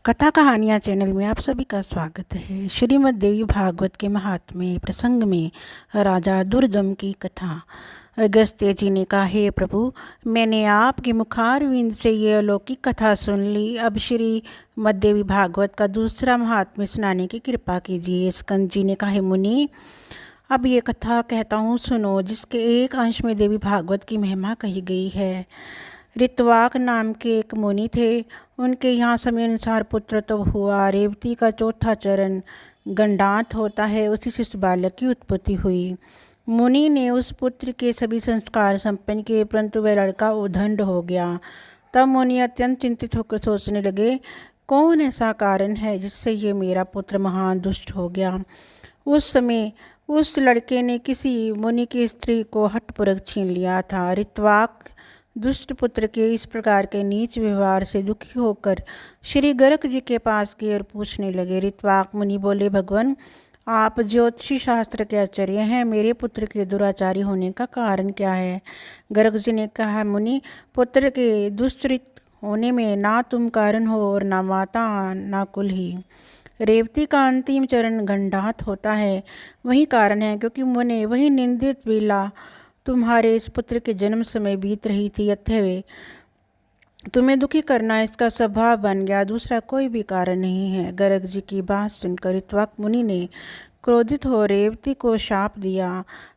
कथा कहानियाँ चैनल में आप सभी का स्वागत है। श्रीमद् देवी भागवत के महात्म्य प्रसंग में राजा दुर्दम की कथा। अगस्त्य जी ने कहा, हे प्रभु, मैंने आपके मुखारविंद से ये अलौकिक कथा सुन ली। अब श्रीमद् देवी भागवत का दूसरा महात्म्य सुनाने की कृपा कीजिए। स्कंद जी ने कहा, हे मुनि, अब ये कथा कहता हूँ, सुनो, जिसके एक अंश में देवी भागवत की महिमा कही गई है। ऋत्वाक नाम के एक मुनि थे। उनके यहाँ समय अनुसार पुत्र तो हुआ। रेवती का चौथा चरण गंडांत होता है, उसी से उस बालक की उत्पत्ति हुई। मुनि ने उस पुत्र के सभी संस्कार संपन्न किए, परंतु वह लड़का उद्दंड हो गया। तब मुनि अत्यंत चिंतित होकर सोचने लगे, कौन ऐसा कारण है जिससे ये मेरा पुत्र महान दुष्ट हो गया। उस समय उस लड़के ने किसी मुनि की स्त्री को हठपूर्वक छीन लिया था। ऋत्वाक दुष्ट पुत्र के इस प्रकार के नीच व्यवहार से दुखी होकर श्री गर्ग जी के पास गए और पूछने लगे। ऋत्वाक मुनि बोले, भगवान, आप ज्योतिषी शास्त्र के आचार्य हैं, मेरे पुत्र के दुराचारी होने का कारण क्या है। गर्ग जी ने कहा, मुनि, पुत्र के दुष्चरित होने में ना तुम कारण हो और ना माता ना कुल ही। रेवती का अंतिम चरण गंडात होता है, वही कारण है, क्योंकि मुने वही निंदित बेला तुम्हारे इस पुत्र के जन्म समय बीत रही थी, अतः तुम्हें दुखी करना इसका स्वभाव बन गया, दूसरा कोई भी कारण नहीं है। गर्ग जी की बात सुनकर ऋत्वाक मुनि ने क्रोधित हो रेवती को शाप दिया,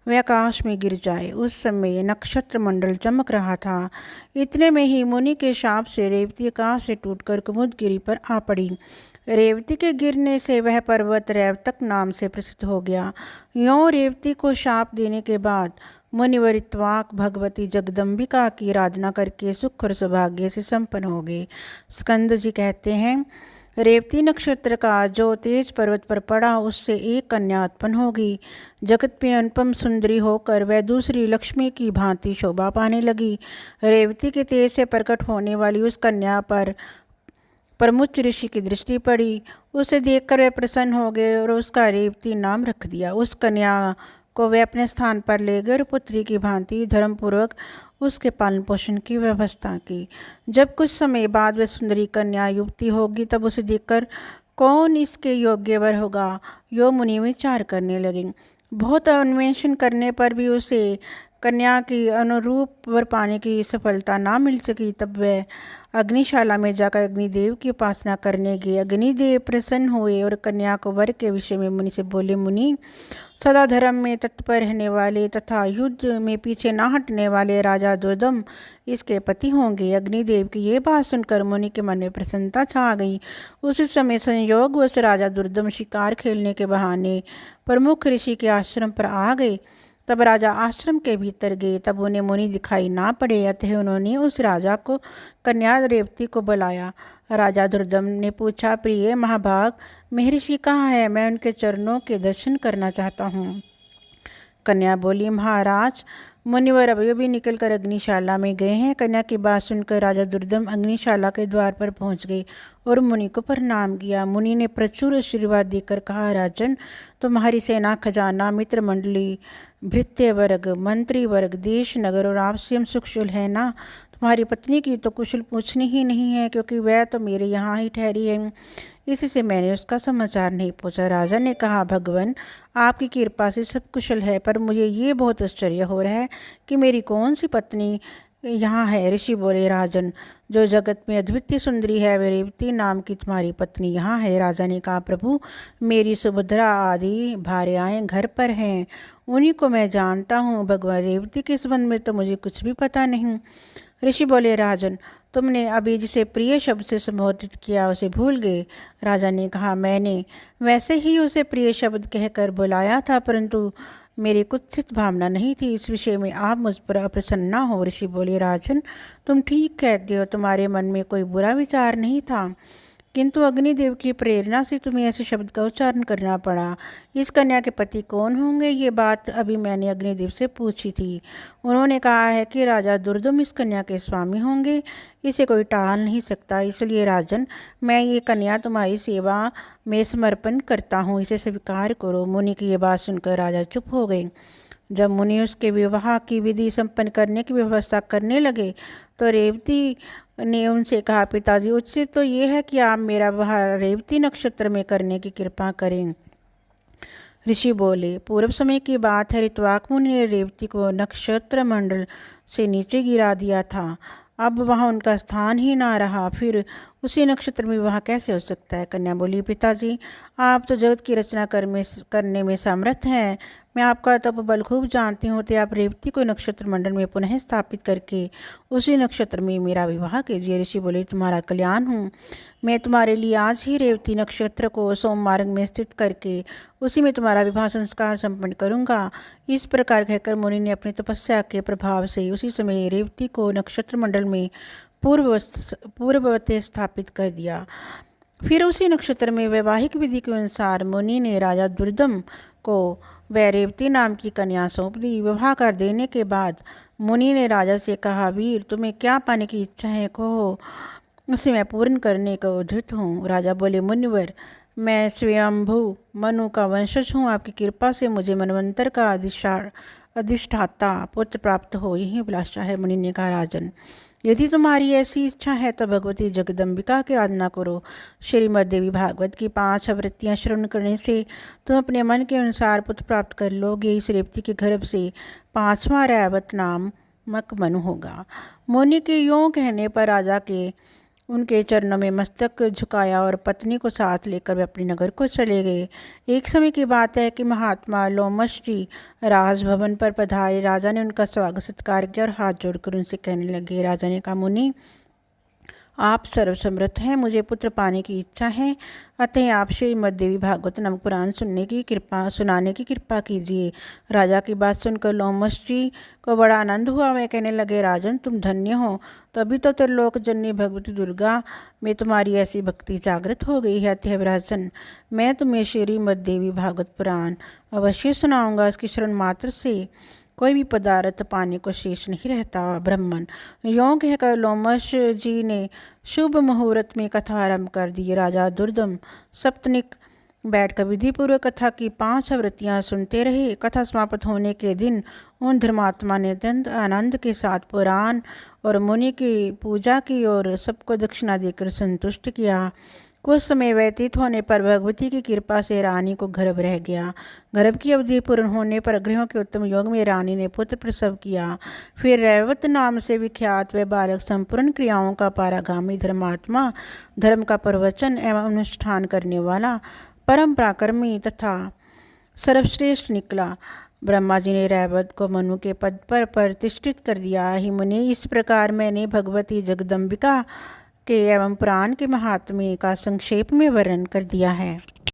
वह आकाश में गिर जाए। उस समय नक्षत्र मंडल चमक रहा था। इतने में ही मुनि के शाप से रेवती आकाश से टूटकर कुमुदगिरी पर आ पड़ी। रेवती के गिरने से वह पर्वत रेवतक नाम से प्रसिद्ध हो गया। यों रेवती को शाप देने के बाद मुनिवर ऋत्वाक भगवती जगदम्बिका की आराधना करके सुख और सौभाग्य से संपन्न हो गए। स्कंद जी कहते हैं, रेवती नक्षत्र का जो तेज पर्वत पर पड़ा, उससे एक कन्या उत्पन्न होगी। जगत में अनुपम सुंदरी होकर वह दूसरी लक्ष्मी की भांति शोभा पाने लगी। रेवती के तेज से प्रकट होने वाली उस कन्या पर प्रमुच ऋषि की दृष्टि पड़ी। उसे देखकर वे प्रसन्न हो गए और उसका रेवती नाम रख दिया। उस कन्या को वे अपने स्थान पर ले गए और पुत्री की भांति धर्मपूर्वक उसके पालन पोषण की व्यवस्था की। जब कुछ समय बाद वह सुंदरी कन्या युवती होगी, तब उसे देखकर कौन इसके योग्य वर होगा, यो मुनि विचार करने लगे। बहुत अन्वेषण करने पर भी उसे कन्या की अनुरूप वर पाने की सफलता ना मिल सकी। तब वह अग्निशाला में जाकर अग्निदेव की उपासना करने गए। अग्निदेव प्रसन्न हुए और कन्या को वर के विषय में मुनि से बोले, मुनि, सदा धर्म में तत्पर रहने वाले तथा युद्ध में पीछे ना हटने वाले राजा दुर्दम इसके पति होंगे। अग्निदेव की ये बात सुनकर मुनि के मन में प्रसन्नता छा गई। उसी समय संयोग वश राजा दुर्दम शिकार खेलने के बहाने प्रमुख ऋषि के आश्रम पर आ गए। तब राजा आश्रम के भीतर गए, तब उन्हें मुनि दिखाई ना पड़े, अतः उन्होंने उस राजा को कन्या रेवती को बुलाया। राजा दुर्दम ने पूछा, प्रिय महाभाग, महर्षि कहाँ है, मैं उनके चरणों के दर्शन करना चाहता हूँ। कन्या बोली, महाराज, मुनिवर अभी अभी निकलकर अग्निशाला में गए हैं। कन्या की बात सुनकर राजा दुर्दम अग्निशाला के द्वार पर पहुंच गए और मुनि को प्रणाम किया। मुनि ने प्रचुर आशीर्वाद देकर कहा, राजन, तुम्हारी सेना, खजाना, मित्र मंडली, भृत्य वर्ग, मंत्री वर्ग, देश नगर और आपसी सुखशुल है ना। तुम्हारी पत्नी की तो कुशल पूछनी ही नहीं है, क्योंकि वह तो मेरे यहाँ ही ठहरी है, इसी से मैंने उसका समाचार नहीं पूछा। राजा ने कहा, भगवान, आपकी कृपा से सब कुशल है, पर मुझे ये बहुत आश्चर्य हो रहा है कि मेरी कौन सी पत्नी यहाँ है। ऋषि बोले, राजन, जो जगत में अद्वितीय सुंदरी है, वे रेवती नाम की तुम्हारी पत्नी यहाँ है। राजा ने कहा, प्रभु, मेरी सुभद्रा आदि भार्याएं घर पर हैं, उन्हीं को मैं जानता हूँ। भगवान रेवती के संबंध में तो मुझे कुछ भी पता नहीं। ऋषि बोले, राजन, तुमने अभी जिसे प्रिय शब्द से संबोधित किया उसे भूल गए। राजा ने कहा, मैंने वैसे ही उसे प्रिय शब्द कहकर बुलाया था, परंतु मेरी कुत्सित भावना नहीं थी। इस विषय में आप मुझ पर अप्रसन्न न हो। ऋषि बोले, राजन, तुम ठीक कहते हो, तुम्हारे मन में कोई बुरा विचार नहीं था, किंतु अग्निदेव की प्रेरणा से तुम्हें ऐसे शब्द का उच्चारण करना पड़ा। इस कन्या के पति कौन होंगे, ये बात अभी मैंने अग्निदेव से पूछी थी। उन्होंने कहा है कि राजा दुर्दम इस कन्या के स्वामी होंगे, इसे कोई टाल नहीं सकता। इसलिए राजन, मैं ये कन्या तुम्हारी सेवा में समर्पण करता हूँ, इसे स्वीकार करो। मुनि की ये बात सुनकर राजा चुप हो गए। जब मुनि उसके विवाह की विधि संपन्न करने की व्यवस्था करने लगे तो रेवती ने उनसे कहा, पिताजी, उचित तो ये है कि आप मेरा विवाह रेवती नक्षत्र में करने की कृपा करें। ऋषि बोले, पूर्व समय की बात है, ऋत्विक मुनि ने रेवती को नक्षत्र मंडल से नीचे गिरा दिया था। अब वहाँ उनका स्थान ही ना रहा, फिर उसी नक्षत्र में विवाह कैसे हो सकता है। कन्या बोली, पिताजी, आप तो जगत की रचना करने में समर्थ हैं। मैं आपका तपोबल खूब जानती हूँ, तो आप रेवती को नक्षत्र मंडल में पुनः स्थापित करके उसी नक्षत्र में मेरा विवाह कीजिए। ऋषि बोले, तुम्हारा कल्याण हूँ। मैं तुम्हारे लिए आज ही रेवती नक्षत्र को सोम मार्ग में स्थित करके उसी में तुम्हारा विवाह संस्कार संपन्न करूँगा। इस प्रकार कहकर मुनि ने अपनी तपस्या के प्रभाव से उसी समय रेवती को नक्षत्र मंडल में पूर्ववत स्थापित कर दिया। फिर उसी नक्षत्र में वैवाहिक विधि के अनुसार मुनि ने राजा दुर्दम को वह रेवती नाम की कन्या सौंप दी। विवाह कर देने के बाद मुनि ने राजा से कहा, वीर, तुम्हें क्या पाने की इच्छा है, कहो, उसे मैं पूर्ण करने को उद्धत हूँ। राजा बोले, मुनिवर, मैं स्वयंभू मनु का वंशज हूँ। आपकी कृपा से मुझे मनवंतर का अधिष्ठाता पुत्र प्राप्त हो, यही अभिलाषा है। मुनि ने कहा, राजन, यदि तुम्हारी ऐसी इच्छा है तो भगवती जगदम्बिका की आराधना करो। श्रीमद् देवी भागवत की 5 आवृत्तियाँ श्रवण करने से तुम अपने मन के अनुसार पुत्र प्राप्त कर लोगे। इस रेवती के गर्भ से 5वां रैवत नामक मनु होगा। मुनि के यों कहने पर राजा के उनके चरणों में मस्तक झुकाया और पत्नी को साथ लेकर वे अपने नगर को चले गए। एक समय की बात है कि महात्मा लोमश जी राजभवन पर पधारे। राजा ने उनका स्वागत सत्कार किया और हाथ जोड़कर उनसे कहने लगे। राजा ने कहा, मुनि, आप सर्वसमर्थ हैं, मुझे पुत्र पाने की इच्छा है, अतः आप श्रीमद् देवी भागवत नामक पुराण सुनाने की कृपा कीजिए। राजा की बात सुनकर लोमश जी को बड़ा आनंद हुआ। वे कहने लगे, राजन, तुम धन्य हो, तभी तो त्रिलोक जननी भगवती दुर्गा में तुम्हारी ऐसी भक्ति जागृत हो गई है। अतः राजन, मैं तुम्हें श्रीमद् देवी भागवत पुराण अवश्य सुनाऊंगा। इसकी श्रवण मात्र से कोई भी पदार्थ पाने को शेष नहीं रहता। ब्राह्मण, यों कहकर लोमश जी ने शुभ मुहूर्त में कथा आरंभ कर दी। राजा दुर्दम सप्तनिक बैठकर विधिपूर्वक कथा की 5 आवृत्तियाँ सुनते रहे। कथा समाप्त होने के दिन उन धर्मात्मा ने अत्यंत आनंद के साथ पुराण और मुनि की पूजा की और सबको दक्षिणा देकर संतुष्ट किया। कुछ समय व्यतीत होने पर भगवती की कृपा से रानी को गर्भ रह गया। गर्भ की अवधि पूर्ण होने पर गृहों के उत्तम योग में रानी ने पुत्र प्रसव किया। फिर रैवत नाम से विख्यात वह बालक संपूर्ण क्रियाओं का पारागामी धर्मात्मा, धर्म का प्रवचन एवं अनुष्ठान करने वाला, परम पराक्रमी तथा सर्वश्रेष्ठ निकला। ब्रह्मा जी ने रैवत को मनु के पद पर प्रतिष्ठित कर दिया। ही मुनि, इस प्रकार मैंने भगवती जगदम्बिका के एवं पुराण के महात्म्य का संक्षेप में वर्णन कर दिया है।